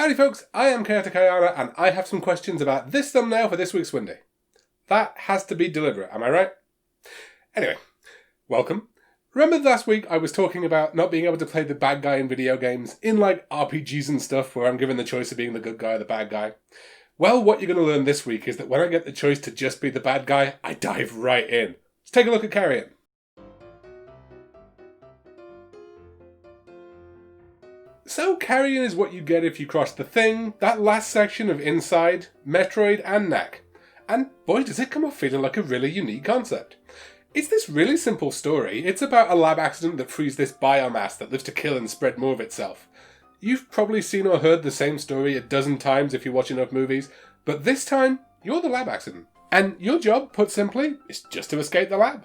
Howdy folks, I am Carrion and I have some questions about this thumbnail for this week's Swindie. That has to be deliberate, am I right? Anyway, welcome. Remember last week I was talking about not being able to play the bad guy in video games, in like RPGs and stuff where I'm given the choice of being the good guy or the bad guy? Well, what you're going to learn this week is that when I get the choice to just be the bad guy, I dive right in. Let's take a look at Carrion. So Carrion is what you get if you cross the Thing, that last section of Inside, Metroid and Knack. And boy does it come off feeling like a really unique concept. It's this really simple story. It's about a lab accident that frees this biomass that lives to kill and spread more of itself. You've probably seen or heard the same story a dozen times if you watch enough movies, but this time, you're the lab accident. And your job, put simply, is just to escape the lab.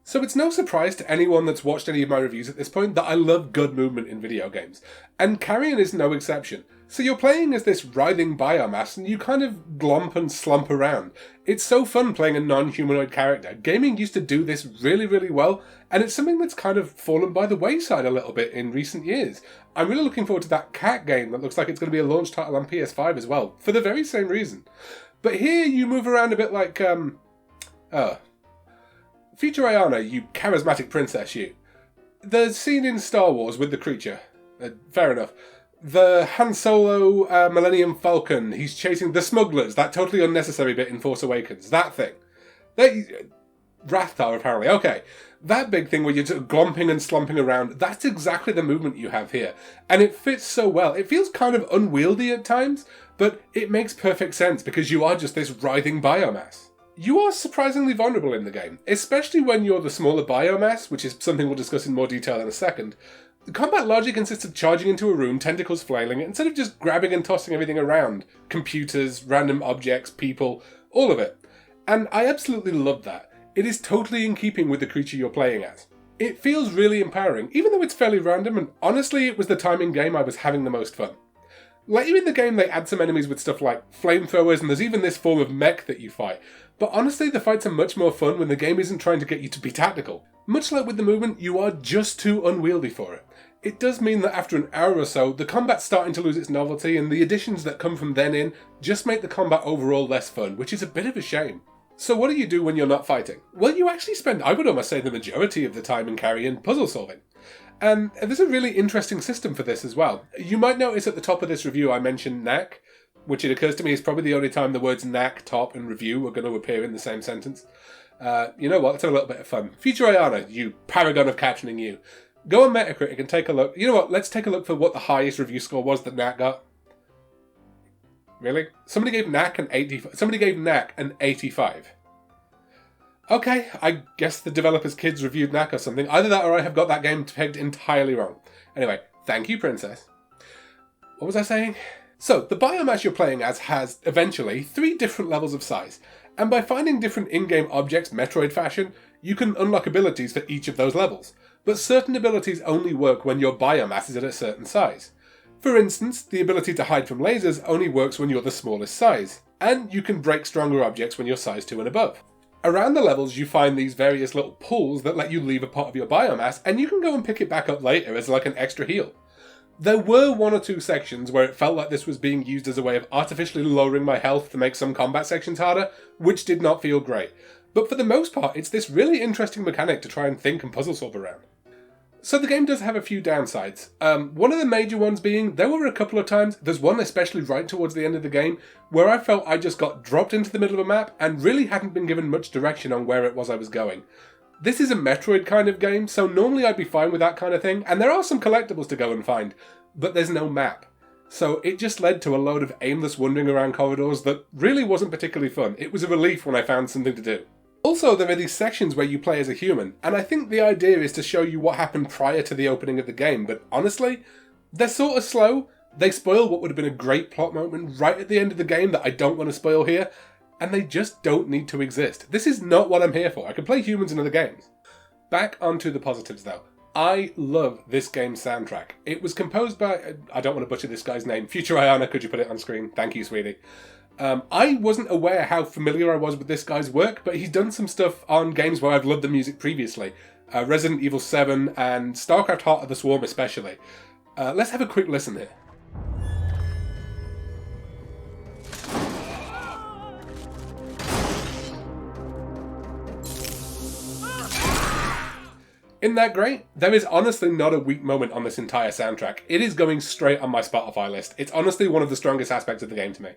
So it's no surprise to anyone that's watched any of my reviews at this point that I love good movement in video games. And Carrion is no exception. So you're playing as this writhing biomass and you kind of glomp and slump around. It's so fun playing a non-humanoid character. Gaming used to do this really, really well, and it's something that's kind of fallen by the wayside a little bit in recent years. I'm really looking forward to that cat game that looks like it's going to be a launch title on PS5 as well, for the very same reason. But here you move around a bit like, Future Ayana, you charismatic princess, you. The scene in Star Wars with the creature. Fair enough. The Han Solo Millennium Falcon, he's chasing the smugglers, that totally unnecessary bit in Force Awakens. That thing. Rathtar, apparently. Okay. That big thing where you're just glomping and slumping around, that's exactly the movement you have here. And it fits so well. It feels kind of unwieldy at times, but it makes perfect sense because you are just this writhing biomass. You are surprisingly vulnerable in the game, especially when you're the smaller biomass, which is something we'll discuss in more detail in a second. The combat largely consists of charging into a room, tentacles flailing, instead of just grabbing and tossing everything around. Computers, random objects, people, all of it. And I absolutely love that. It is totally in keeping with the creature you're playing as. It feels really empowering, even though it's fairly random, and honestly it was the time in game I was having the most fun. Later in the game they add some enemies with stuff like flamethrowers, and there's even this form of mech that you fight. But honestly, the fights are much more fun when the game isn't trying to get you to be tactical. Much like with the movement, you are just too unwieldy for it. It does mean that after an hour or so, the combat's starting to lose its novelty, and the additions that come from then in just make the combat overall less fun, which is a bit of a shame. So what do you do when you're not fighting? Well, you actually spend, I would almost say, the majority of the time in Carrion puzzle solving. And there's a really interesting system for this as well. You might notice at the top of this review I mentioned Knack, which it occurs to me is probably the only time the words knack, top, and review are going to appear in the same sentence. You know what, let's have a little bit of fun. Future Ayana, you paragon of captioning you. Go on Metacritic and take a look. You know what, let's take a look for what the highest review score was that Knack got. Really? Somebody gave Knack an 85. Somebody gave Knack an 85. Okay, I guess the developer's kids reviewed Knack or something. Either that or I have got that game pegged entirely wrong. Anyway, thank you, Princess. What was I saying? So, the biomass you're playing as has, eventually, 3 different levels of size, and by finding different in-game objects Metroid fashion, you can unlock abilities for each of those levels. But certain abilities only work when your biomass is at a certain size. For instance, the ability to hide from lasers only works when you're the smallest size, and you can break stronger objects when you're size 2 and above. Around the levels you find these various little pools that let you leave a part of your biomass, and you can go and pick it back up later as like an extra heal. There were 1 or 2 sections where it felt like this was being used as a way of artificially lowering my health to make some combat sections harder, which did not feel great. But for the most part, it's this really interesting mechanic to try and think and puzzle solve around. So the game does have a few downsides. One of the major ones being, there were a couple of times, there's one especially right towards the end of the game, where I felt I just got dropped into the middle of a map and really hadn't been given much direction on where it was I was going. This is a Metroid kind of game, so normally I'd be fine with that kind of thing, and there are some collectibles to go and find, but there's no map. So it just led to a load of aimless wandering around corridors that really wasn't particularly fun. It was a relief when I found something to do. Also, there are these sections where you play as a human, and I think the idea is to show you what happened prior to the opening of the game, but honestly, they're sort of slow. They spoil what would have been a great plot moment right at the end of the game that I don't want to spoil here, and they just don't need to exist. This is not what I'm here for. I can play humans in other games. Back onto the positives though. I love this game's soundtrack. It was composed by, I don't want to butcher this guy's name, Future Ayana, could you put it on screen? Thank you, sweetie. I wasn't aware how familiar I was with this guy's work, but he's done some stuff on games where I've loved the music previously. Resident Evil 7 and StarCraft Heart of the Swarm especially. Let's have a quick listen here. Isn't that great? There is honestly not a weak moment on this entire soundtrack. It is going straight on my Spotify list. It's honestly one of the strongest aspects of the game to me.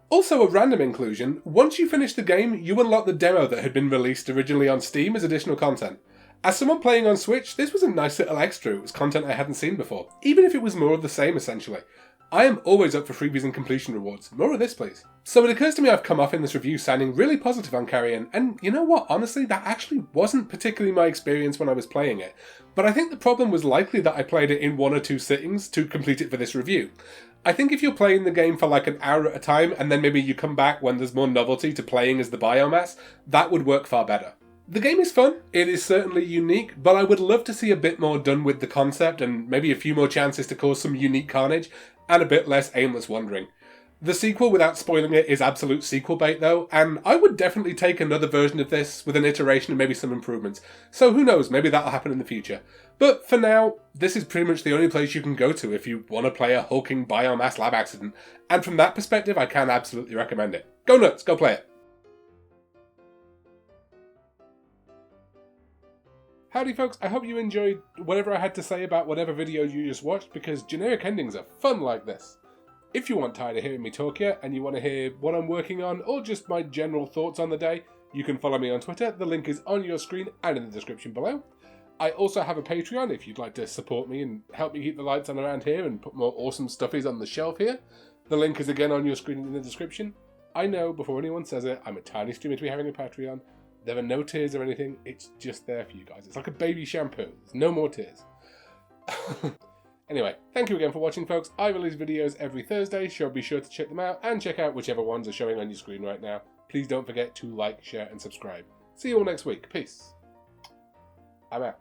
Also, a random inclusion, once you finish the game, you unlock the demo that had been released originally on Steam as additional content. As someone playing on Switch, this was a nice little extra. It was content I hadn't seen before, even if it was more of the same essentially. I am always up for freebies and completion rewards. More of this, please. So it occurs to me I've come off in this review sounding really positive on Carrion, and you know what, honestly, that actually wasn't particularly my experience when I was playing it. But I think the problem was likely that I played it in 1 or 2 sittings to complete it for this review. I think if you're playing the game for like an hour at a time, and then maybe you come back when there's more novelty to playing as the biomass, that would work far better. The game is fun, it is certainly unique, but I would love to see a bit more done with the concept and maybe a few more chances to cause some unique carnage, and a bit less aimless wandering. The sequel, without spoiling it, is absolute sequel bait though, and I would definitely take another version of this with an iteration and maybe some improvements. So who knows, maybe that'll happen in the future. But for now, this is pretty much the only place you can go to if you want to play a hulking biomass lab accident, and from that perspective I can absolutely recommend it. Go nuts, go play it. Howdy folks, I hope you enjoyed whatever I had to say about whatever video you just watched, because generic endings are fun like this. If you aren't tired of hearing me talk here, and you want to hear what I'm working on, or just my general thoughts on the day, you can follow me on Twitter. The link is on your screen and in the description below. I also have a Patreon if you'd like to support me and help me keep the lights on around here and put more awesome stuffies on the shelf here. The link is again on your screen and in the description. I know, before anyone says it, I'm a tiny streamer to be having a Patreon. There are no tears or anything, it's just there for you guys. It's like a baby shampoo, there's no more tears. Anyway, thank you again for watching folks. I release videos every Thursday, so be sure to check them out and check out whichever ones are showing on your screen right now. Please don't forget to like, share and subscribe. See you all next week. Peace. I'm out.